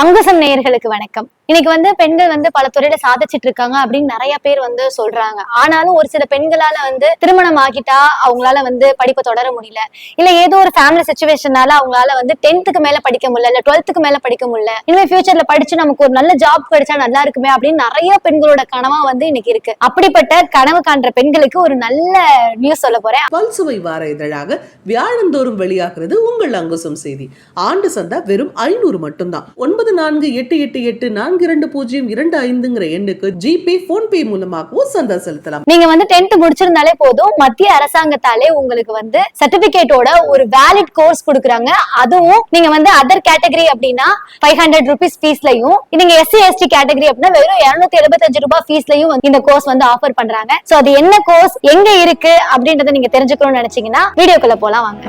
அங்குசம் நேயர்களுக்கு வணக்கம். இன்னைக்கு பெண்கள் பல துறையில சாதிச்சிட்டு இருக்காங்க அப்படின்னு நிறைய பேர் சொல்றாங்க. ஆனாலும் ஒரு சில பெண்களால திருமணம் ஆகிட்டா அவங்களால படிப்பை தொடர முடியல, இல்ல ஏதோ ஒரு ஃபேமிலி சிச்சுவேஷனால அவங்களால 10th மேல படிக்க முடியல, இல்ல 12th மேல படிக்க முடியல, இனிமே ஃபியூச்சர்ல படிச்சு நமக்கு ஒரு நல்ல ஜாப் கிடைச்சா நல்லா இருக்குமே அப்படின்னு நிறைய பெண்களோட கனவா இன்னைக்கு இருக்கு. அப்படிப்பட்ட கனவு காண்ற பெண்களுக்கு ஒரு நல்ல நியூஸ் சொல்ல போறேன். பல்சுவை வார இதழாக வியாழந்தோறும் வெளியாகிறது உங்கள் அங்குசம் செய்தி. ஆண்டு சந்தா வெறும் 500 மட்டும்தான். 9488420225 எண்ணுக்கு ஜிபே போன்பே மூலமாகவும் சந்தா செலுத்தலாம். நீங்க 10th முடிச்சிருந்தாலே போதும், மத்திய அரசாங்கத்தாலே உங்களுக்கு சர்டிபிகேட்டோட ஒரு வேலிட் கோர்ஸ் கொடுக்குறாங்க. அதுவும் நீங்க அதர் கேட்டகரி அப்படின்னா 500 rupees ஃபீஸ்லயும், நீங்க SC ST கேட்டகரி அப்படின்னா வெறும் 275 ரூபாய் ஃபீஸ்லயும் இந்த கோர்ஸ் ஆஃபர் பண்றாங்க. சோ அது என்ன கோர்ஸ், எங்க இருக்கு அப்படின்றத நீங்க தெரிஞ்சுக்கணும்னு நினைச்சீங்கன்னா வீடியோக்குள்ள போலாம் வாங்க.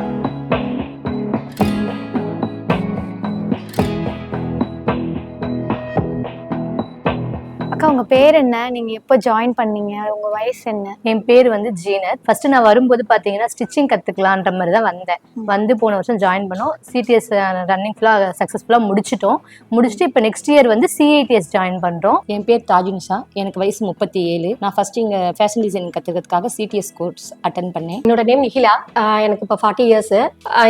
அக்கா, உங்க பேர் என்ன, நீங்க எப்ப ஜாயின் பண்ணீங்க, உங்க வயசு என்ன? என் பேர் ஜீனத். ஃபர்ஸ்ட் நான் வரும்போது பாத்தீங்கன்னா ஸ்டிச்சிங் கத்துக்கலான்ற மாதிரி தான் வந்தேன். போன வருஷம் ஜாயின் பண்ணோம். சிடிஎஸ் ரன்னிங் ஃபுல்லா சக்சஸ்ஃபுல்லா முடிச்சுட்டு இப்போ நெக்ஸ்ட் இயர் சிஐடிஎஸ் ஜாயின் பண்றோம். என் பேர் தாஜுனிஷா, எனக்கு வயசு 37. நான் ஃபர்ஸ்ட் இங்க ஃபேஷன் டிசைனிங் கத்துக்கிறதுக்காக சிடிஎஸ் கோர்ஸ் அட்டென்ட் பண்ணேன். என்னோட நேம் நிகிலா, எனக்கு இப்போ 40 years.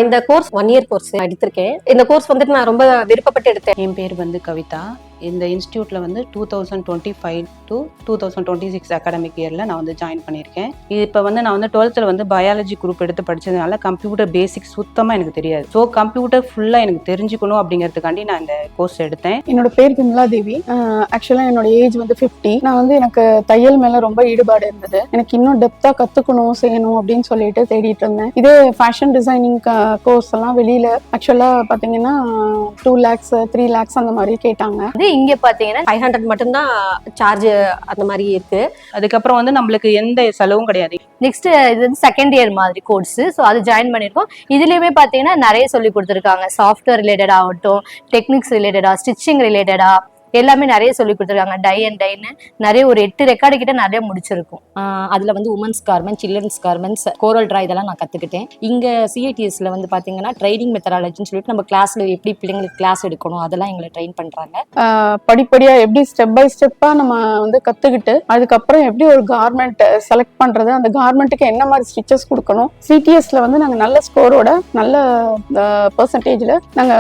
இந்த கோர்ஸ் 1 year கோர்ஸ் எடுத்திருக்கேன். இந்த கோர்ஸ் நான் ரொம்ப விருப்பப்பட்டு எடுத்தேன். என் பேர் கவிதா. இந்த இன்ஸ்டியூட்ல 2025 to 2026 அகாடமிக் இயர்ல நான் ஜாயின் பண்ணியிருக்கேன். இப்போ நான் 12th பயாலஜி குரூப் எடுத்து படிச்சதுனால கம்ப்யூட்டர் பேசிக்ஸ் சுத்தமா எனக்கு தெரியாது. ஸோ கம்ப்யூட்டர் ஃபுல்லா எனக்கு தெரிஞ்சுக்கணும் அப்படிங்கிறதுக்காண்டி நான் இந்த கோர்ஸ் எடுத்தேன். என்னோட பேர் விமலா தேவி. ஆக்சுவலா என்னோட ஏஜ் 50. நான் எனக்கு தையல் மேல ரொம்ப ஈடுபாடு இருந்தது. எனக்கு இன்னும் டெப்தா கத்துக்கணும் செய்யணும் அப்படின்னு சொல்லிட்டு தேடிட்டு இருந்தேன். இதே ஃபேஷன் டிசைனிங் கோர்ஸ் எல்லாம் வெளியில ஆக்சுவலா பாத்தீங்கன்னா 2 lakhs 3 lakhs அந்த மாதிரி கேட்டாங்க. இங்க பாத்தீங்கன்னா 500 மட்டும்தான் சார்ஜ் அந்த மாதிரி இருக்கு. அதுக்கப்புறம் நம்மளுக்கு எந்த செலவும் கிடையாது. நெக்ஸ்ட் இது செகண்ட் இயர் மாதிரி கோர்ஸ். ஸோ அது ஜாயின் பண்ணியிருக்கோம். இதுலயுமே பாத்தீங்கன்னா நிறைய சொல்லி கொடுத்துருக்காங்க. சாஃப்ட்வேர் ரிலேட்டட் ஆகட்டும், டெக்னிக்ஸ் ரிலேட்டடா, ஸ்டிச்சிங் ரிலேட்டடா எல்லாமே நிறைய சொல்லி கொடுத்துருக்காங்க. டை அண்ட் டைன்னு நிறைய ஒரு 8 ரெக்கார்டு கிட்ட நிறைய முடிச்சிருக்கும். அதுல உமன்ஸ் கார்மெண்ட், சில்ட்ரன்ஸ் கார்மெண்ட்ஸ், கோரல் ட்ரா இதெல்லாம் நான் கத்துக்கிட்டேன். இங்க சிஐடிஎஸ்ல பாத்தீங்கன்னா ட்ரைனிங் மெத்தடாலஜின்னு சொல்லிட்டு நம்ம கிளாஸ்ல எப்படி பிள்ளைங்களுக்கு கிளாஸ் எடுக்கணும் அதெல்லாம் எங்களை ட்ரெயின் பண்றாங்க. படிப்படியா எப்படி ஸ்டெப் பை ஸ்டெப்பா நம்ம கத்துக்கிட்டு அதுக்கப்புறம் எப்படி ஒரு கார்மெண்ட் செலக்ட் பண்றது, அந்த கார்மெண்ட்டுக்கு என்ன மாதிரி ஸ்டிச்சஸ் கொடுக்கணும். சிடிஎஸ்ல நாங்க நல்ல ஸ்கோரோட நல்ல பெர்சன்டேஜ்ல நாங்க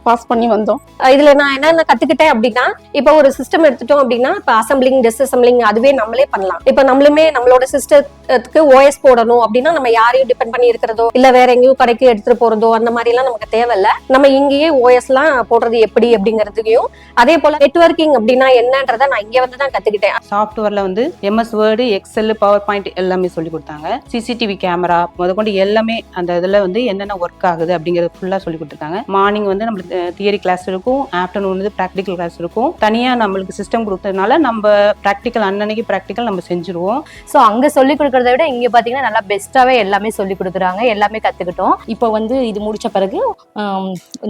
பாஸ் பண்ணி வந்தோம். இதுல நான் என்ன கத்துக்கிட்டேன் அப்படின்னா, இப்ப ஒரு சிஸ்டம் எடுத்துட்டோம் அப்படின்னா இப்ப அசம்பிளிங், டிஸ்அசம்பிளிங் அதுவே நம்மளே பண்ணலாம். இப்ப நம்மளுமே நம்மளோட சிஸ்டத்துக்கு ஓஎஸ் போடணும் அப்படின்னா நம்ம யாரையும் டிபெண்ட் பண்ணி இருக்கிறதோ இல்ல வேற எங்கேயும் கடைக்கு எடுத்துட்டு போறதோ அந்த மாதிரி எல்லாம் நமக்கு தேவையில்ல. நம்ம இங்கேயே ஓஎஸ் எல்லாம் போடுறது எப்படி அப்படிங்கறதையும், அதே போல நெட்வொர்க்கிங் அப்படின்னா என்னன்றதை நான் இங்க தான் கத்துக்கிட்டேன். சாஃப்ட்வேர்ல MS word, excel, power point எல்லாமே சொல்லி கொடுத்தாங்க. சிசிடிவி கேமரா முதற்கொண்டு எல்லாமே அந்த இதுல என்னென்ன ஒர்க் ஆகுது அப்படிங்கறது ஃபுல்லா சொல்லி கொடுத்துருக்காங்க. மார்னிங் நம்மளுக்கு தியரி கிளாஸ் இருக்கும், ஆஃப்டர்நூன் ப்ராக்டிகல் கிளாஸ் இருக்கும். தனியா நம்மளுக்கு சிஸ்டம் கொடுத்ததுனால நம்ம பிராக்டிக்கல் அன்னன்னைக்கு பிராக்டிக்கல் நம்ம செஞ்சுருவோம். ஸோ அங்க சொல்லி கொடுக்கறத விட இங்க பாத்தீங்கன்னா நல்லா பெஸ்ட்டாவே எல்லாமே சொல்லி கொடுக்குறாங்க. எல்லாமே கத்துக்கிட்டோம். இப்போ இது முடிச்ச பிறகு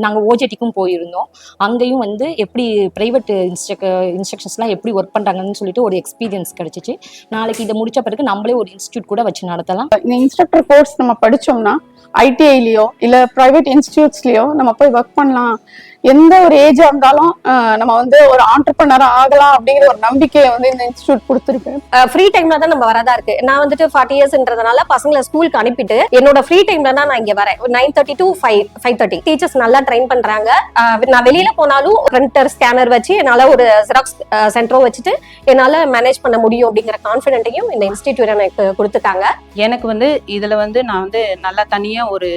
நாங்க ஓஜெட்டிக்கும் போயிருந்தோம். அங்கேயும் எப்படி பிரைவேட் இன்ஸ்ட்ரக்ஷன்ஸ்லாம் எப்படி ஒர்க் பண்றாங்கன்னு சொல்லிட்டு ஒரு எக்ஸ்பீரியன்ஸ் கிடைச்சிச்சு. நாளைக்கு இதை முடிச்ச பிறகு நம்மளே ஒரு இன்ஸ்டியூட் கூட வச்சு நடத்தலாம். இந்த இன்ஸ்ட்ரக்டர் கோர்ஸ் நம்ம படிச்சோம்னா ஐடிஐலயோ இல்ல பிரைவேட் இன்ஸ்டிடியூட்ஸ்லயோ நம்ம போய் ஒர்க் பண்ணலாம். எந்த ஒரு ஏஜா இருந்தாலும் நம்ம ஒரு ஆண்டர்பிரனர் ஆகலாம் அப்படிங்கிற ஒரு நம்பிக்கையை இந்த இன்ஸ்டிடியூட் கொடுத்துருக்கு. ஃப்ரீ டைம்ல தான் நம்ம வரதா இருக்கு. நான் 40 yearsன்றதுனால பசங்களை ஸ்கூலுக்கு அனுப்பிட்டு என்னோட ஃப்ரீ டைம்ல தான் நான் இங்க வரேன். 9:30 to 5:30 டீச்சர்ஸ் நல்லா ட்ரெயின் பண்றாங்க. நான் வெளியில போனாலும் பிரிண்டர், ஸ்கேனர் வச்சு என்னால ஒரு ஜெராக்ஸ் சென்டரும் வச்சுட்டு என்னால மேனேஜ் பண்ண முடியும் அப்படிங்கிற கான்ஃபிடென்ட்டையும் இந்த இன்ஸ்டிடியூட் எனக்கு கொடுத்துட்டாங்க. எனக்கு இதுல நான் நல்லா தனியா ஒரு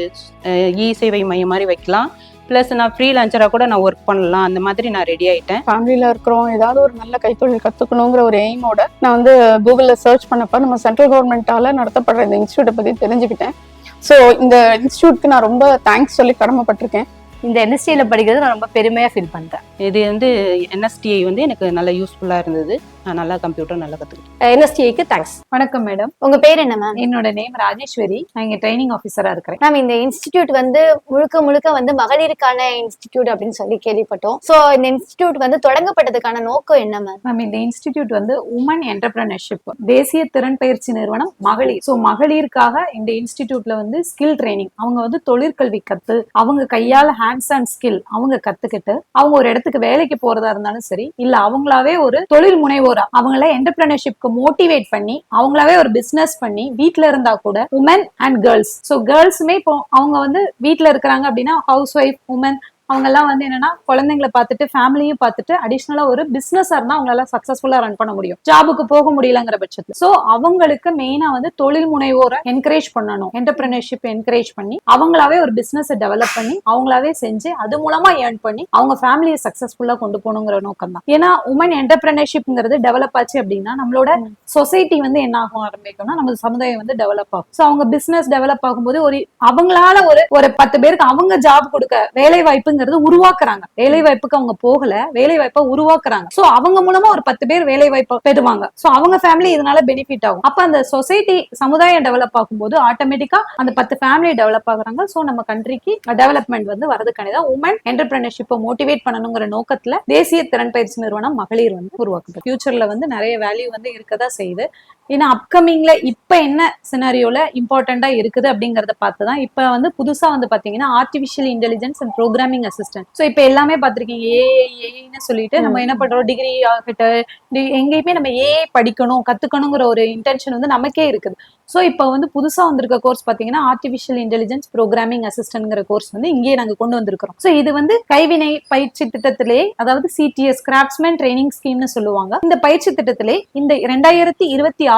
இ சேவை மையம் மாதிரி வைக்கலாம். பிளஸ் நான் ஃப்ரீலான்சரா கூட நான் ஒர்க் பண்ணலாம். அந்த மாதிரி நான் ரெடி ஆயிட்டேன். ஃபேமிலியில இருக்கிறோம், ஏதாவது ஒரு நல்ல கைத்தொழில் கத்துக்கணுங்கிற ஒரு எய்மோட நான் கூகுள்ல சர்ச் பண்ணப்ப நம்ம சென்ட்ரல் கவர்மெண்டால நடத்தப்படுற இந்த இன்ஸ்டியூட்டை பத்தி தெரிஞ்சுக்கிட்டேன். ஸோ இந்த இன்ஸ்டியூட்க்கு நான் ரொம்ப தேங்க்ஸ் சொல்லி கடமைப்பட்டிருக்கேன். இந்த என்எஸ்டில படிக்கிறது நான் ரொம்ப பெருமையா ஃபீல் பண்றேன். இது என்எஸ்டிஐ எனக்கு நல்ல யூஸ்ஃபுல்லா இருந்தது. நல்லா கம்ப்யூட்டர் நல்லா கற்றுக்கிட்டேன். NSTIக்கு தேங்க்ஸ். வணக்கம் மேடம், உங்க பேர் என்ன மேம்? என்னோட நேம் ராஜேஸ்வரி. நான் இங்க ட்ரைனிங் ஆஃபீஸரா இருக்கிறேன். மேம், இந்த இன்ஸ்டிடியூட் வந்து முழுக்க முழுக்க வந்து மகளிருக்கான இன்ஸ்டிடியூட் அப்படின்னு சொல்லி கேள்விப்பட்டோம். சோ இந்த இன்ஸ்டிடியூட் வந்து தொடங்கப்பட்டதுக்கான நோக்கம் என்ன மேம்? மேம், இந்த இன்ஸ்டிடியூட் வந்து உமன் என்டர்பிரினர்ஷிப் தேசிய திறன் பயிற்சி நிறுவனம் மகளிர். ஸோ மகளிருக்காக இந்த இன்ஸ்டிடியூட்ல வந்து ஸ்கில் ட்ரைனிங், அவங்க வந்து தொழிற்கல்வி கத்து, அவங்க கையால ஹேண்ட்ஸ் அண்ட் ஸ்கில் அவங்க கத்துக்கிட்டு அவங்க ஒரு இடத்துக்கு வேலைக்கு போறதா இருந்தாலும் சரி, இல்ல அவங்களாவே ஒரு தொழில் முனைவோரா அவங்கள என்டர்பிரினர்ஷிப்க்கு மோட்டிவேட் பண்ணி அவங்களாவே ஒரு பிசினஸ் பண்ணி வீட்ல இருந்தா கூட உமன் அண்ட் கேர்ள்ஸ். ஸோ கேர்ள்ஸுமே இப்போ அவங்க வந்து வீட்ல இருக்கிறாங்க அப்படின்னா ஹவுஸ் ஒய்ஃப் உமன் அவங்க எல்லாம் வந்து என்னன்னா குழந்தைங்களை பார்த்துட்டு ஃபேமிலியும் பார்த்துட்டு அடிஷ்னலா ஒரு பிசினஸா இருந்தா அவங்களால சக்சஸ்ஃபுல்லா ரன் பண்ண முடியும். ஜாபுக்கு போக முடியலங்கிற பட்சத்துல சோ அவங்களுக்கு மெயினா வந்து தொழில் முனைவோரை என்கரேஜ் பண்ணணும், என்டர்பிரினர்ஷிப் என்கரேஜ் பண்ணி அவங்களாவே ஒரு பிசினஸ் டெவலப் பண்ணி அவங்களாவே செஞ்சு அது மூலமா ஏர்ன் பண்ணி அவங்க ஃபேமிலியை சக்சஸ்ஃபுல்லா கொண்டு போகணுங்கிற நோக்கம் தான். ஏன்னா உமன் என்டர்பிரினர்ஷிப்ங்கிறது டெவலப் ஆச்சு அப்படின்னா நம்மளோட சொசைட்டி வந்து என்ன ஆகும் ஆரம்பிக்கும்னா நம்ம சமுதாயம் வந்து டெவலப் ஆகும். ஸோ அவங்க பிசினஸ் டெவலப் ஆகும்போது ஒரு அவங்களால ஒரு 10 பேருக்கு அவங்க ஜாப் கொடுக்க வேலை வாய்ப்பு உருவாக்குறாங்க. வேலை வாய்ப்புக்கு அவங்க போகல, வேலை வாய்ப்பை உருவாக்குறாங்க. சோ அவங்க மூலமா ஒரு 10 பேர் வேலை வாய்ப்பை பெறுவாங்க. சோ அவங்க ஃபேமிலி இதனால பெனிஃபிட் ஆகும். அப்ப அந்த சொசைட்டி சமுதாயம் டெவலப் ஆகும்போது ஆட்டோமேட்டிக்கா அந்த 10 ஃபேமிலி டெவலப் ஆகுறாங்க. சோ நம்ம கண்ட்ரிக்கு டெவலப்மெண்ட் வந்து வரதுக்கான உமன் என்டர்பிரினர்ஷிப்பை மோட்டிவேட் பண்ணணுங்கிற நோக்கத்துல தேசிய திறன் பயிற்சி நிறுவனம் மகளிர் வந்து உருவாக்குது. ஃபியூச்சர்ல வந்து நிறைய வேல்யூ வந்து இருக்கதா செய்யுது. ஏன்னா அப்கமிங்ல இப்ப என்ன சினாரியோல இம்பார்ட்டண்டா இருக்குது அப்படிங்கறத பார்த்துதான் இப்ப வந்து புதுசா வந்து பாத்தீங்கன்னா artificial intelligence and programming assistant. So இப்போ எல்லாமே பார்த்துருக்கீங்க ஏஐன்னு சொல்லிட்டு நம்ம என்ன பண்றோம், டிகிரி ஆகட்டும் எங்கேயுமே நம்ம ஏஐ படிக்கணும் கத்துக்கணுங்கிற ஒரு இன்டென்ஷன் வந்து நமக்கே இருக்குது. ஸோ இப்போ வந்து புதுசா வந்திருக்க கோர்ஸ் பார்த்தீங்கன்னா ஆர்டிபிஷியல் இன்டெலிஜென்ஸ் ப்ரோக்ராமிங் அசிஸ்டன்ட்ங்கிற கோர்ஸ் வந்து இங்கேயே நாங்கள் கொண்டு வந்திருக்கிறோம். ஸோ இது வந்து கைவினை பயிற்சி திட்டத்திலே, அதாவது CTS கிராஃப்ட்ஸ்மேன் ட்ரைனிங் ஸ்கீம்னு சொல்லுவாங்க. இந்த பயிற்சி திட்டத்திலே இந்த 2026-27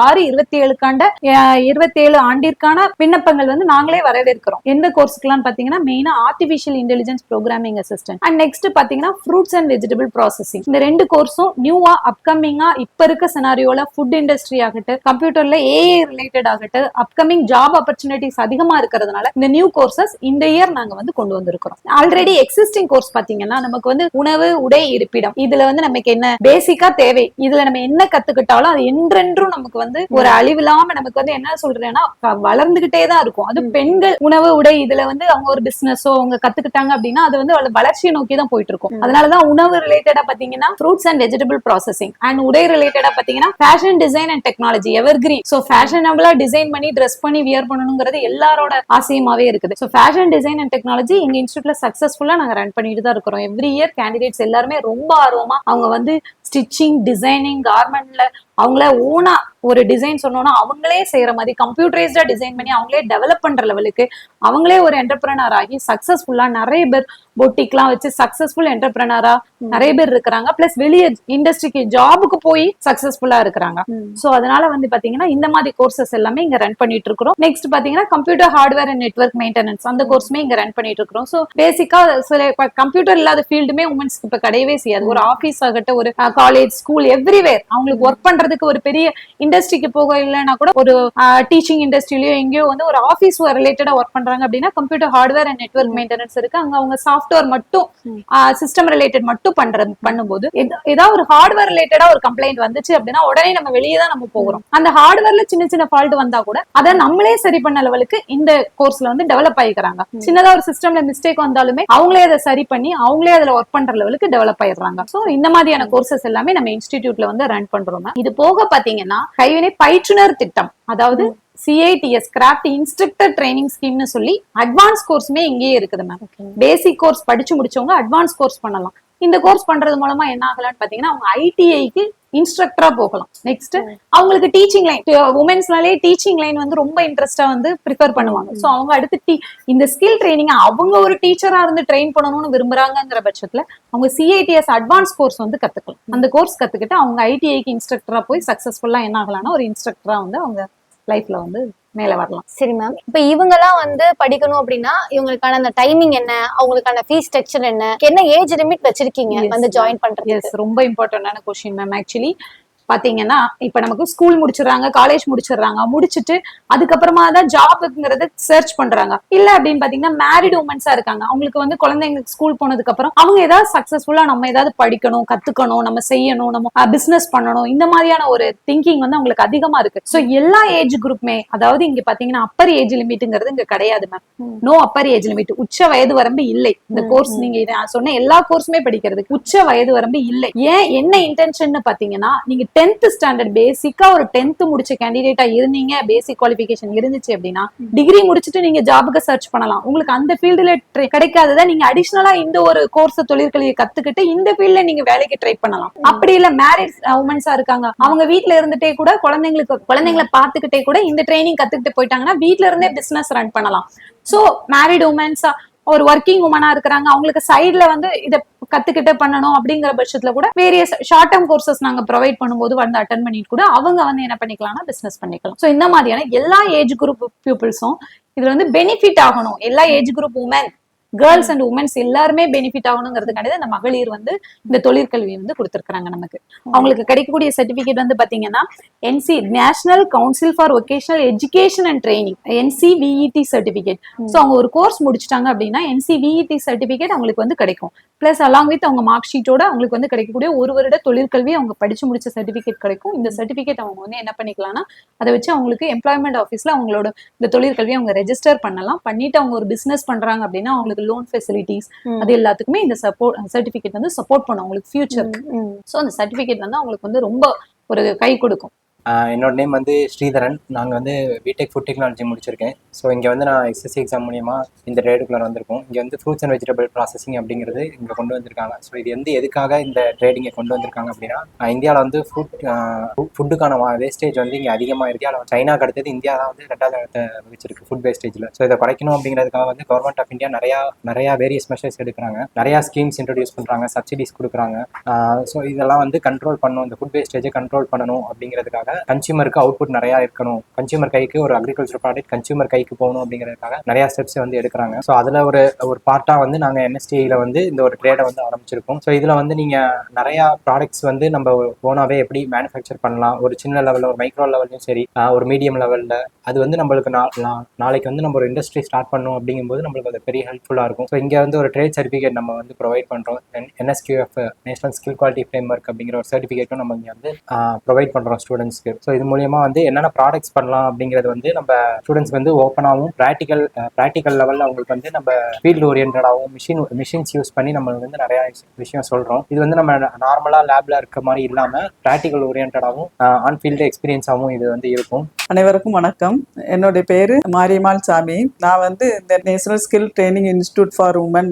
27 ஆண்டிற்கான விண்ணப்பங்கள் வந்து நாங்களே வரவேற்கிறோம். எந்த கோர்ஸுக்குலாம் பார்த்தீங்கன்னா மெயினா artificial intelligence programming assistant and next பாத்தீங்கன்னா ஃப்ரூட்ஸ் அண்ட் வெஜிடபிள் ப்ராசஸிங். இந்த 2 கோர்ஸும் நியூவா அப்கமிங்கா இப்ப இருக்க சினாரியோல ஃபுட் இண்டஸ்ட்ரி ஆகட்டும், கம்ப்யூட்டர்ல AI ரிலேட்டட் ஆகட்டும், அப்கமிங் ஜாப் ஆப்பர்ச்சுனிட்டிஸ் அதிகமா இருக்கிறதுனால இந்த நியூ கோர்சஸ் இந்த இயர் நாங்க வந்து கொண்டு வந்திருக்கிறோம். ஆல்ரெடி எக்ஸிஸ்டிங் கோர்ஸ் பாத்தீங்கன்னா நமக்கு வந்து உணவு, உடை, இருப்பிடம், இதுல வந்து நமக்கு என்ன பேசிக்கா தேவை, இதுல நம்ம என்ன கத்துக்கிட்டாலும் அது என்றென்றும் நமக்கு வந்து ஒரு அழிவில்லாம நமக்கு வந்து என்ன சொல்றேன்னா வளர்ந்துகிட்டே தான் இருக்கும். அது பெண்கள் உணவு, உடை இதுல வந்து அவங்க ஒரு பிசினஸோ அவங்க கத்துக்கிட்டாங்க அப்படின்னா அது வந்து வளர்ச்சியை நோக்கி தான் போயிட்டு இருக்கும். அதனாலதான் உணவு ரிலேட்டடா பாத்தீங்கன்னா fruits and vegetable processing and உடை ரிலேட்டடா பாத்தீங்கன்னா fashion design and technology evergreen. So ஃபேஷனபிளா டிசைன் பண்ணி ட்ரெஸ் பண்ணி வியர் பண்ணணுங்கிறது எல்லாரோட ஆசையுமாவே இருக்குது. So fashion design and technology எங்க இன்ஸ்டியூட்ல சக்சஸ்ஃபுல்லா நாங்க ரன் பண்ணிட்டு தான் இருக்கிறோம். எவ்ரி இயர் கேண்டிடேட்ஸ் எல்லாருமே ரொம்ப ஆர்வமா அவங்க வந்து ஸ்டிச்சிங், டிசைனிங், கார்மெண்ட்ல அவங்கள ஓனா ஒரு டிசைன் சொன்னோம்னா அவங்களே செய்யற மாதிரி கம்ப்யூட்டரைஸ்டா டிசைன் பண்ணி அவங்களே டெவலப் பண்ற லெவலுக்கு அவங்களே ஒரு என்டர்பிரனர் ஆகி சக்சஸ்ஃபுல்லா நிறைய பேர் பொட்டிக்லாம் வச்சு சக்சஸ்ஃபுல் என்டர்பிரனரா நிறைய பேர் இருக்கிறாங்க. பிளஸ் வெளியே இண்டஸ்ட்ரிக்கு ஜாபுக்கு போய் சக்சஸ்ஃபுல்லா இருக்கிறாங்க. சோ அதனால வந்து பாத்தீங்கன்னா இந்த மாதிரி கோர்சஸ் எல்லாமே இங்க ரன் பண்ணிட்டு இருக்கிறோம். நெக்ஸ்ட் பாத்தீங்கன்னா computer hardware and network maintenance அந்த கோர்ஸுமே இங்க ரன் பண்ணிட்டு இருக்கிறோம். சோ பேசிக்கா சில கம்ப்யூட்டர் இல்லாத ஃபீல்டுமே உமன்ஸ்க்கு இப்ப கிடையவே செய்யாது. ஒரு ஆபீஸ் ஆகட்டும், ஒரு காலேஜ், ஸ்கூல், எவ்ரிவேர் அவங்களுக்கு ஒர்க் பண்றதுக்கு ஒரு பெரிய இண்டஸ்ட்ரிக்கு போக இல்லைன்னா கூட ஒரு டீச்சிங் இண்டஸ்ட்ரியிலயோ எங்கேயோ வந்து ஒரு ஆபீஸ் ரிலேட்டடா ஒர்க் பண்றாங்க அப்படின்னா computer hardware and network maintenance இருக்கு. அங்க அவங்க சாஃப்ட்வேர் மட்டும் சிஸ்டம் ரிலேட்டட் மட்டும் பண்ணும்போது ஏதாவது ஒரு ஹார்ட்வேர் ரிலேட்டடா ஒரு கம்ப்ளைண்ட் வந்துச்சு அப்படின்னா உடனே நம்ம வெளியே தான் நம்ம போகிறோம். அந்த ஹார்ட்வேர்ல சின்ன சின்ன ஃபால்ட் வந்தா கூட அதை நம்மளே சரி பண்ண லெவலுக்கு இந்த கோர்ஸ்ல வந்து டெவலப் ஆயிக்கிறாங்க. சின்னதா ஒரு சிஸ்டம்ல மிஸ்டேக் வந்தாலுமே அவங்களே அதை சரி பண்ணி அவங்களே அதுல ஒர்க் பண்ற லெவலுக்கு டெவலப் ஆயிடுறாங்க. சோ இந்த மாதிரியான கோர்சஸ் எல்லாமே நம்ம இன்ஸ்டிடியூட்ல வந்து ரன் பண்றோம். இது போக பாத்தீங்கன்னா கைவினை பயிற்றுனர் திட்டம், அதாவது CITS கிராஃப்ட் இன்ஸ்ட்ரக்டர் ட்ரைனிங் ஸ்கீம்னு சொல்லி அட்வான்ஸ் கோர்ஸுமே இங்கேயே இருக்குது மேம். பேசிக் கோர்ஸ் படிச்சு முடிச்சவங்க அட்வான்ஸ் கோர்ஸ் பண்ணலாம். இந்த கோர்ஸ் பண்றது மூலமா என்ன ஆகலாம்னு பாத்தீங்கன்னா அவங்க ITIக்கு இன்ஸ்ட்ரக்டரா போகலாம். நெக்ஸ்ட் அவங்களுக்கு டீச்சிங் லைன், உமன்ஸ்னாலே டீச்சிங் லைன் வந்து ரொம்ப இன்ட்ரெஸ்டா வந்து ப்ரிஃபர் பண்ணுவாங்க. சோ அவங்க அடுத்து இந்த ஸ்கில் ட்ரைனிங் அவங்க ஒரு டீச்சரா இருந்து ட்ரெயின் பண்ணணும்னு விரும்புறாங்கிற பட்சத்துல அவங்க CITS அட்வான்ஸ் கோர்ஸ் வந்து கத்துக்கலாம். அந்த கோர்ஸ் கத்துக்கிட்டு அவங்க ITIக்கு இன்ஸ்ட்ரக்டரா போய் சக்சஸ்ஃபுல்லா என்ன ஆகலாம்னா ஒரு இன்ஸ்ட்ரக்டரா வந்து அவங்க லைஃப்ல வந்து மேல வரலாம். சரி மேம், இப்ப இவங்க எல்லாம் வந்து படிக்கணும் அப்படின்னா இவங்களுக்கான அந்த டைமிங் என்ன, அவங்களுக்கான ஃபீஸ் ஸ்ட்ரக்சர் என்ன ஏஜ் லிமிட் வச்சிருக்கீங்க வந்து ஜாயின் பண்றது? ரொம்ப இம்பார்ட்டன்டான क्वेश्चन மேம். ஆக்சுவலி பாத்தீங்கன்னா இப்ப நமக்கு ஸ்கூல் முடிச்சிடுறாங்க, காலேஜ் முடிச்சிட்டு அதுக்கப்புறமா தான் ஜாப்ங்கிறத சர்ச் பண்றாங்க. இல்ல அப்படின்னு பாத்தீங்கன்னா மேரிட் உமன்ஸா இருக்காங்க, அவங்களுக்கு வந்து குழந்தைங்களுக்கு ஸ்கூல் போனதுக்கு அப்புறம் அவங்க ஏதாவது சக்சஸ்ஃபுல்லா நம்ம ஏதாவது படிக்கணும், கத்துக்கணும், நம்ம செய்யணும், நம்ம பிசினஸ் பண்ணணும், இந்த மாதிரியான ஒரு திங்கிங் வந்து அவங்களுக்கு அதிகமா இருக்கு. சோ எல்லா ஏஜ் குரூப்புமே, அதாவது இங்க பாத்தீங்கன்னா அப்பர் ஏஜ் லிமிட்ங்கிறது இங்க கிடையாது ma'am. No upper age limit, உச்ச வயது வரம்பு இல்லை. இந்த கோர்ஸ் நீங்க சொன்ன எல்லா கோர்ஸுமே படிக்கிறதுக்கு உச்ச வயது வரம்பு இல்லை. ஏன், என்ன இன்டென்ஷன் பாத்தீங்கன்னா, நீங்க 10th ஸ்டாண்டர்ட் பேசிக்கா ஒரு 10th முடிச்ச கேண்டிடேட்டா இருந்தீங்க, பேசிக் குவாலிஃபிகேஷன் இருந்துச்சு அப்படின்னா டிகிரி முடிச்சுட்டு நீங்க ஜாபுக்கு சர்ச் பண்ணலாம். உங்களுக்கு அந்த ஃபீல்டுல கிடைக்காததை நீங்க அடிஷனலா இந்த ஒரு கோர்ஸ் தொழிற்கல்வியை கத்துக்கிட்டு இந்த ஃபீல்ட்ல நீங்க வேலைக்கு ட்ரை பண்ணலாம். அப்படி இல்ல மேரிட் உமன்ஸா இருக்காங்க, அவங்க வீட்ல இருந்துட்டே கூட குழந்தைங்களை பார்த்துக்கிட்டே கூட இந்த ட்ரைனிங் கத்துக்கிட்டு போயிட்டாங்கன்னா வீட்ல இருந்தே பிசினஸ் ரன் பண்ணலாம். சோ மேரிட் உமன்ஸா ஒரு ஒர்க்கிங் உமனா இருக்கிறாங்க, அவங்களுக்கு சைட்ல வந்து இதை கத்துக்கிட்டு பண்ணணும் அப்படிங்கிற பட்சத்துல கூட வேரியஸ் ஷார்ட் டேர்ம் கோர்சஸ் நாங்க ப்ரொவைட் பண்ணும்போது வந்து அட்டன் பண்ணிட்டு கூட அவங்க வந்து என்ன பண்ணிக்கலாம்னா பிசினஸ் பண்ணிக்கலாம். சோ இந்த மாதிரியான எல்லா ஏஜ் குரூப் பீப்புள்ஸும் இதுல வந்து பெனிஃபிட் ஆகணும். எல்லா age group women, girls and womens எல்லாருமே பெனிஃபிட் ஆகணுங்கிறதுக்காண்டி இந்த மகளிர் வந்து இந்த தொழிற்கல்வி வந்து கொடுத்திருக்காங்க. நமக்கு அவங்களுக்கு கிடைக்கக்கூடிய சர்டிபிகேட் வந்து பாத்தீங்கன்னா national council for vocational education and training, NCVET certificate. So அவங்க ஒரு கோர்ஸ் முடிச்சிட்டாங்க அப்படின்னா NCVET சர்டிபிகேட் அவங்களுக்கு வந்து கிடைக்கும். பிளஸ் அலாங் வித் அவங்க மார்க் ஷீட்டோட அவங்களுக்கு வந்து கிடைக்கக்கூடிய ஒரு வருட தொழிற்கல்வி அவங்க படிச்சு முடிச்ச சர்டிபிகேட் கிடைக்கும். இந்த சர்டிபிகேட் அவங்க வந்து என்ன பண்ணிக்கலாம்னா அதை வச்சு அவங்களுக்கு எம்ப்ளாய்மெண்ட் ஆஃபீஸ்ல அவங்களோட இந்த தொழிற்கல்வி அவங்க ரெஜிஸ்டர் பண்ணலாம். பண்ணிட்டு அவங்க ஒரு பிசினஸ் பண்றாங்க அப்படின்னா அவங்களுக்கு லோன் ஃபெசிலிட்டிஸ் அது எல்லாத்துக்குமே இந்த சர்டிபிகேட் வந்து சப்போர்ட் பண்ணும் அவங்களுக்கு ஃபியூச்சருக்கு. ஸோ அந்த சர்டிபிகேட் வந்து அவங்களுக்கு வந்து ரொம்ப ஒரு கை கொடுக்கும். என்னோட நேம் வந்து ஸ்ரீதரன். நாங்கள் வந்து பிடெக் ஃபுட் டெக்னாலஜி முடிச்சிருக்கேன். ஸோ இங்கே வந்து நான் SSC எக்ஸாம் மூலியமா இந்த ட்ரேடுக்குள்ளே வந்திருக்கோம். இங்கே வந்து ஃப்ரூட்ஸ் அண்ட் வெஜிடபிள் ப்ராசஸிங் அப்படிங்கிறது இங்கே கொண்டு வந்திருக்காங்க. ஸோ இது வந்து எதுக்காக இந்த ட்ரேடிங்கை கொண்டு வந்திருக்காங்க அப்படின்னா, இந்தியாவில் வந்து ஃபுட்டுக்கான வேஸ்டேஜ் வந்து இங்கே அதிகமாக இருக்குது. சைனாக்கு அடுத்தது இந்தியா தான் வந்து 2வது இடத்தை வகிச்சிருக்கு ஃபுட் வேஸ்டேஜில். ஸோ இதை குறைக்கணும் அப்படிங்கிறதுக்காக வந்து கவர்மெண்ட் ஆஃப் இந்தியா நிறையா வேரியஸ் மெஷர்ஸ் எடுக்கிறாங்க, நிறையா ஸ்கீம்ஸ் இன்ட்ரடியூஸ் பண்ணுறாங்க, சப்சிடிஸ் கொடுக்குறாங்க. ஸோ இதெல்லாம் வந்து கண்ட்ரோல் பண்ணணும், இந்த ஃபுட் வேஸ்டேஜை கண்ட்ரோல் பண்ணணும் அப்படிங்கிறதுக்காக கன்சியூமருக்கு அவுட்புட் நிறையா இருக்கணும், கன்சியூமர் கைக்கு ஒரு அக்ரிகல்ச்சர் ப்ராடக்ட் கன்சியூமர் கைக்கு போகணும் அப்படிங்கிறதுக்காக நிறையா ஸ்டெப்ஸ் வந்து எடுக்கிறாங்க. ஸோ அதில் ஒரு பார்ட்டாக வந்து நாங்கள் NSTIல வந்து இந்த ஒரு ட்ரேடை வந்து ஆரம்பிச்சிருக்கோம். ஸோ இதில் வந்து நீங்கள் நிறையா ப்ராடக்ட்ஸ் வந்து நம்ம ஓனாகவே எப்படி மேனுஃபேக்சர் பண்ணலாம், ஒரு சின்ன லெவலில், ஒரு மைக்ரோ லெவல்லையும் சரி, ஒரு மீடியம் லெவலில், அது வந்து நம்மளுக்கு நாளைக்கு வந்து நம்ம ஒரு இண்டஸ்ட்ரி ஸ்டார்ட் பண்ணணும் அப்படிங்கும்போது நம்மளுக்கு அது பெரிய ஹெல்ப்ஃபுல்லாக இருக்கும். ஸோ இங்கே வந்து ஒரு ட்ரேட் சர்டிஃபிகேட் நம்ம வந்து ப்ரொவைட் பண்ணுறோம். NSQF national skill quality framework அப்படிங்கிற ஒரு சர்டிஃபிகேட்டும் நம்ம இங்கே வந்து ப்ரொவைட் பண்ணுறோம் ஸ்டூடெண்ட்ஸ்க்கு. ஸோ இது மூலியமா வந்து என்னென்ன ப்ராடக்ட்ஸ் பண்ணலாம் அப்படிங்கிறது வந்து நம்ம ஸ்டூடெண்ட்ஸ் வந்து ஓப்பனாகவும் ப்ராக்டிக்கல் லெவலில் அவங்களுக்கு வந்து நம்ம ஃபீல்டு ஓரியன்டாகவும் மிஷின்ஸ் யூஸ் பண்ணி நம்ம வந்து நிறையா விஷயம் சொல்கிறோம். இது வந்து நம்ம நார்மலாக லேபில் இருக்க மாதிரி இல்லாமல் ப்ராக்டிக்கல் ஓரியன்டாகவும் ஆன் ஃபீல்டு எக்ஸ்பீரியன்ஸாகவும் இது வந்து இருக்கும். அனைவருக்கும் வணக்கம். என்னுடைய பேரு மாரியம்மாள் சாமி. நான் வந்து இந்த national skill training institute for women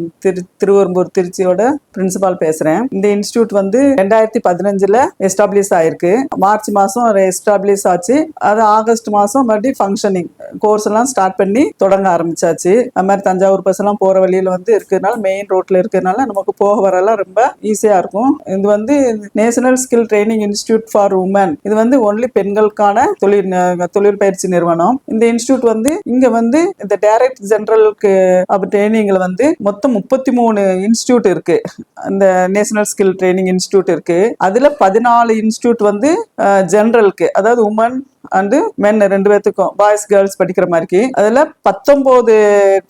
Thiruverumbur திருச்சியோட பிரின்சிபால் பேசுறேன். இந்த இன்ஸ்டிடியூட் வந்து 2015 எஸ்டாப்ளிஷ் ஆயிருக்கு. மார்ச் மாசம் எஸ்டாப்ளிஷ் ஆச்சு. அது ஆகஸ்ட் மாசம் மறுபடியும் ஃபங்க்ஷனிங் கோர்ஸ் எல்லாம் ஸ்டார்ட் பண்ணி தொடங்க ஆரம்பிச்சாச்சு. அது மாதிரி தஞ்சாவூர் பஸ் எல்லாம் போற வழியில வந்து இருக்கிறதுனால, மெயின் ரோட்ல இருக்கிறதுனால நமக்கு போக வரலாம் ரொம்ப ஈஸியா இருக்கும். இது வந்து national skill training institute for women. இது வந்து ஒன்லி பெண்களுக்கான தொழில் பயிற்சி நிறுவனம். இந்த இன்ஸ்டிடியூட் வந்து இங்க வந்து இந்த டைரக்ட் ஜெனரலுக்கு ட்ரைனிங்ல வந்து மொத்தம் 33 இன்ஸ்டிடியூட் இருக்கு. இந்த நேஷனல் ஸ்கில் ட்ரைனிங் இன்ஸ்டிடியூட் இருக்கு. அதுல 14 இன்ஸ்டிடியூட் வந்து ஜெனரலுக்கு, அதாவது உமன் அண்ட் மென் 2 பேத்துக்கும், பாய்ஸ் கேர்ள்ஸ் படிக்கிற மாதிரி. அதுல 19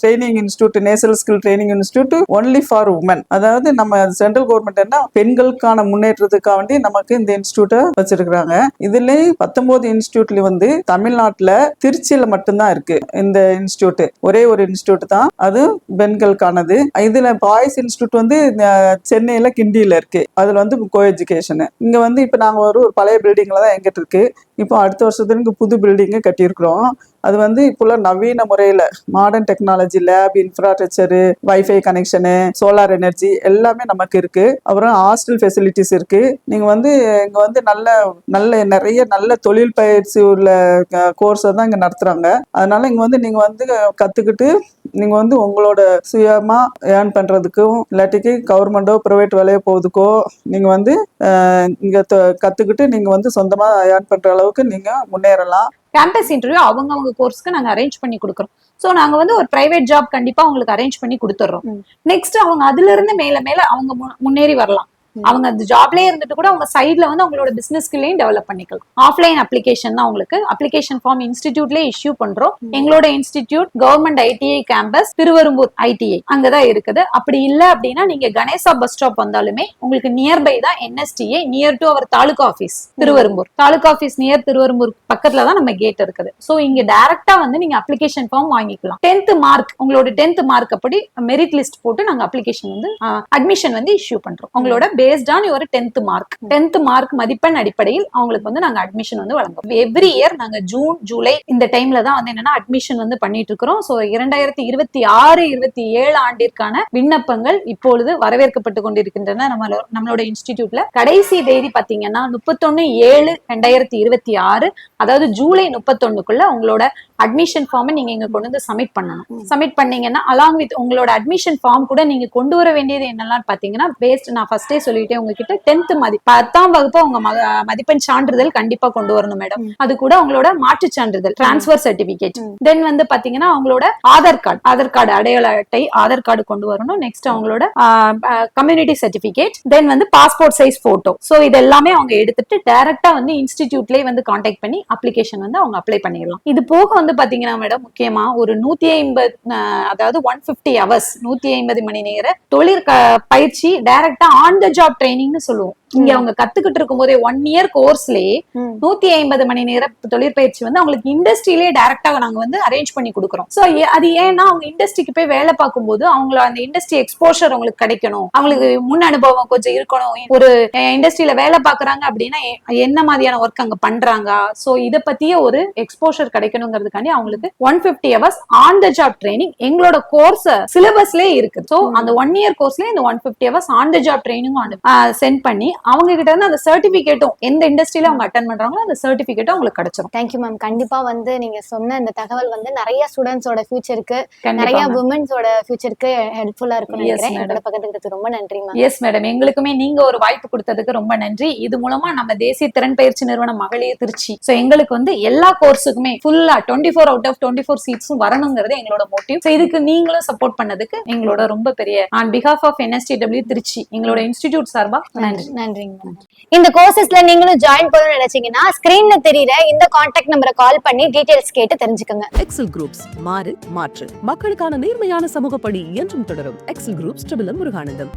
training institute, national skill training institute only for women. அதாவது நம்ம சென்ட்ரல் கவர்மெண்ட் என்ன பெண்களுக்கான முன்னேற்றத்துக்காக வேண்டி நமக்கு இந்த இன்ஸ்டிடியூட்டை வச்சிருக்கிறாங்க. இதுல 19 இன்ஸ்டிடியூட்ல வந்து தமிழ்நாட்டுல திருச்சியில மட்டும்தான் இருக்கு இந்த இன்ஸ்டிடியூட். ஒரே ஒரு இன்ஸ்டிடியூட் தான், அது பெண்களுக்கானது. இதுல பாய்ஸ் இன்ஸ்டிடியூட் வந்து சென்னையில கிண்டியில இருக்கு. அதுல வந்து கோ எஜுகேஷன். இங்க வந்து இப்ப நாங்க ஒரு பழைய பில்டிங்ல தான் எங்கிட்ட இருக்கு. இப்போ அடுத்த வருஷத்துக்கு புது பில்டிங்கு கட்டியிருக்கிறோம். அது வந்து இப்போல்லாம் நவீன முறையில் modern technology, lab, infrastructure, wifi connection, solar energy எல்லாமே நமக்கு இருக்கு. அப்புறம் ஹாஸ்டல் ஃபெசிலிட்டிஸ் இருக்கு. நீங்க வந்து இங்க வந்து நிறைய நல்ல தொழில் பயிற்சி உள்ள கோர்ஸை தான் இங்க நடத்துறாங்க. அதனால இங்க வந்து நீங்க வந்து கத்துக்கிட்டு நீங்க வந்து உங்களோட சுயமா ஏர்ன் பண்றதுக்கும், இல்லாட்டிக்கு கவர்மெண்டோ பிரைவேட் வேலையோ போகுதுக்கோ, நீங்க வந்து இங்க கத்துக்கிட்டு நீங்க வந்து சொந்தமா ஏர்ன் பண்ற அளவுக்கு நீங்க முன்னேறலாம். கேம்பஸ் இன்டர்வியூ அவங்க கோர்ஸ்க்கு நாங்க அரேஞ்ச் பண்ணி கொடுக்குறோம். சோ நாங்க வந்து ஒரு பிரைவேட் ஜாப் கண்டிப்பா அவங்களுக்கு அரேஞ்ச் பண்ணி கொடுத்துறோம். நெக்ஸ்ட் அவங்க அதுல இருந்து மேல அவங்க முன்னேறி வரலாம். அவங்க அந்த ஜாப்லயே இருந்துட்டு கூட அவங்க சைட்ல வந்து அவங்களோட பிசினஸ் ஸ்கில்லையும் டெவலப் பண்ணிக்கலாம். ஆஃப்லைன் அப்ளிகேஷன் தான் உங்களுக்கு அப்ளிகேஷன் ஃபார்ம் இன்ஸ்டிடியூட்லயே இஷ்யூ பண்றோம். எங்களோட institute government ITI campus Thiruverumbur ITI அங்கதான் இருக்குது. அப்படி இல்ல அப்படின்னா நீங்க கணேசா பஸ் ஸ்டாப் வந்தாலுமே உங்களுக்கு நியர்பை தான் NSTA, near to our taluka office Thiruverumbur. Taluka office near Thiruverumbur பக்கத்துல தான் நம்ம கேட் இருக்குது. சோ இங்க டைரக்டா வந்து நீங்க அப்ளிகேஷன் ஃபார்ம் வாங்கிக்கலாம். 10th மார்க் உங்களோட 10th மார்க் அப்படி மெரிட் லிஸ்ட் போட்டு நாங்க அப்ளிகேஷன் வந்து அட்மிஷன் வந்து இஷ்யூ பண்றோம். உங்களோட based on your 10th mark மதிப்பெண் அடிப்படையில் அவங்களுக்கு வந்து நாங்க அட்மிஷன் வந்து வழங்குறோம். எவ்ரி இயர் நாங்க ஜூன் ஜூலை இந்த டைம்ல தான் வந்து என்னன்னா அட்மிஷன் வந்து பண்ணிட்டு இருக்கிறோம். சோ 2026-27 ஆண்டிற்கான விண்ணப்பங்கள் இப்பொழுது வரவேற்கப்பட்டு கொண்டிருக்கின்றன. நம்மளோட இன்ஸ்டிடியூட்ல கடைசி தேதி பாத்தீங்கன்னா 31/7/2026, அதாவது ஜூலை 31க்குள்ள உங்களோட அட்மிஷன் ஃபார்ம் நீங்க இங்க கொண்டு வந்து சப்மிட் பண்ணணும். சப்மிட் பண்ணீங்கன்னா அலாங் வித் உங்களோட அட்மிஷன் ஃபார்ம் கூட நீங்க கொண்டு வர வேண்டியது என்னெல்லாம் பாத்தீங்கன்னா, பேஸ்ட் நான் ஃபர்ஸ்டே சொல்லிட்டேன் உங்ககிட்ட 10th 10ஆம் வகுப்பு உங்க மதிப்பெண் சான்றிதழ் கண்டிப்பா கொண்டு வரணும் மேடம். அது கூட உங்களோட மாற்று சான்றிதழ் டிரான்ஸ்பர் சர்டிபிகேட், தென் வந்து பாத்தீங்கன்னா அவங்களோட ஆதார் கார்டு அடையாள அட்டை ஆதார் கார்டு கொண்டு வரணும். நெக்ஸ்ட் அவங்களோட கம்யூனிட்டி சர்டிபிகேட், தென் வந்து பாஸ்போர்ட் சைஸ் போட்டோ. சோ இது எல்லாமே அவங்க எடுத்துட்டு டைரக்டா வந்து இன்ஸ்டிடியூட்லயே வந்து கான்டாக்ட் பண்ணி அப்ளிகேஷன் வந்து அவங்க அப்ளை பண்ணிடலாம். இது போக வந்து பாத்தீங்கன்னா மேடம் முக்கியமா ஒரு 150 அதாவது 150 ஹவர்ஸ் 150 மணி நேர தொழிற் பயிற்சி டைரக்டா ஆன் த ஜாப் ட்ரைனிங்னு சொல்லுவோம். இங்க அவங்க கத்துக்கிட்டு இருக்கும் போதே 1 இயர் கோர்ஸ்லயே 150 மணி நேர தொழிற்பயிற்சி வந்து அவங்களுக்கு இண்டஸ்ட்ரியிலேயே டைரக்டா நாங்க வந்து அரேஞ்ச் பண்ணி கொடுக்குறோம். சோ அது ஏன்னா அவங்க இண்டஸ்ட்ரிக்கு போய் வேலை பார்க்கும்போது அவங்கள அந்த இண்டஸ்ட்ரி எக்ஸ்போஷர் அவங்களுக்கு கிடைக்கணும், அவங்களுக்கு முன் அனுபவம் கொஞ்சம் இருக்கணும். ஒரு இண்டஸ்ட்ரியில வேலை பாக்குறாங்க அப்படின்னா என்ன மாதிரியான ஒர்க் அங்க பண்றாங்க, சோ இத பத்திய ஒரு எக்ஸ்போஷர் கிடைக்கணுங்கிறதுக்காண்டி அவங்களுக்கு 150 hours on the job training எங்களோட கோர்ஸ் சிலபஸ்லயே இருக்கு. சோ அந்த 1 இயர் கோர்ஸ்லயே இந்த 150 ஹவர்ஸ் ஆன் த ஜாப் ட்ரைனிங்கும் சென்ட் பண்ணி அவங்க கிட்ட இருந்து அந்த சர்டிபிகேட்டும் எந்த இண்டஸ்ட்ரியில அவங்க அட்டென்ட் பண்றாங்களோ அந்த சர்டிபிகேட்டும் உங்களுக்கு கிடைச்சிரும். Thank you ma'am. கண்டிப்பா வந்து நீங்க சொன்ன இந்த தகவல் வந்து நிறைய ஸ்டூடெண்ட்ஸோட ஃபியூச்சருக்கு, நிறைய விமன்ஸோட ஃபியூச்சருக்கு ஹெல்ப்ஃபுல்லா இருக்கும் நினைக்கிறேன். எங்களோட பக்கத்துக்கு ரொம்ப நன்றி மேம். எஸ் மேடம், எங்களுக்குமே நீங்க ஒரு வாய்ப்பு கொடுத்ததுக்கு ரொம்ப நன்றி. இது மூலமா நம்ம தேசிய திறன் பயிற்சி நிறுவனம் மகளிர் திருச்சி சோ எங்களுக்கு வந்து எல்லா கோர்ஸுக்குமே ஃபுல்லா 24 அவுட் ஆஃப் 24 சீட்ஸும் வரணுங்கிறது எங்களோட மோட்டிவ். சோ இதுக்கு நீங்களும் சப்போர்ட் பண்ணதுக்கு எங்களோட ரொம்ப பெரிய on behalf of NSTW Trichy எங்களோட இன்ஸ்டிடியூட் சார்பா நன்றி. இந்த கோர்சஸ்ல நீங்களும் ஜாயின் பண்ணணும்னு நினைச்சீங்கன்னா ஸ்கிரீன்ல தெரியுற இந்த கான்டாக்ட் நம்பரை கால் பண்ணி டீடைல்ஸ் கேட்டு தெரிஞ்சுக்கோங்க. எக்ஸல் குரூப்ஸ் மாற்று மக்களுக்கான நேர்மையான சமூக பணி என்றும் தொடரும். Excel groups Muruganandam.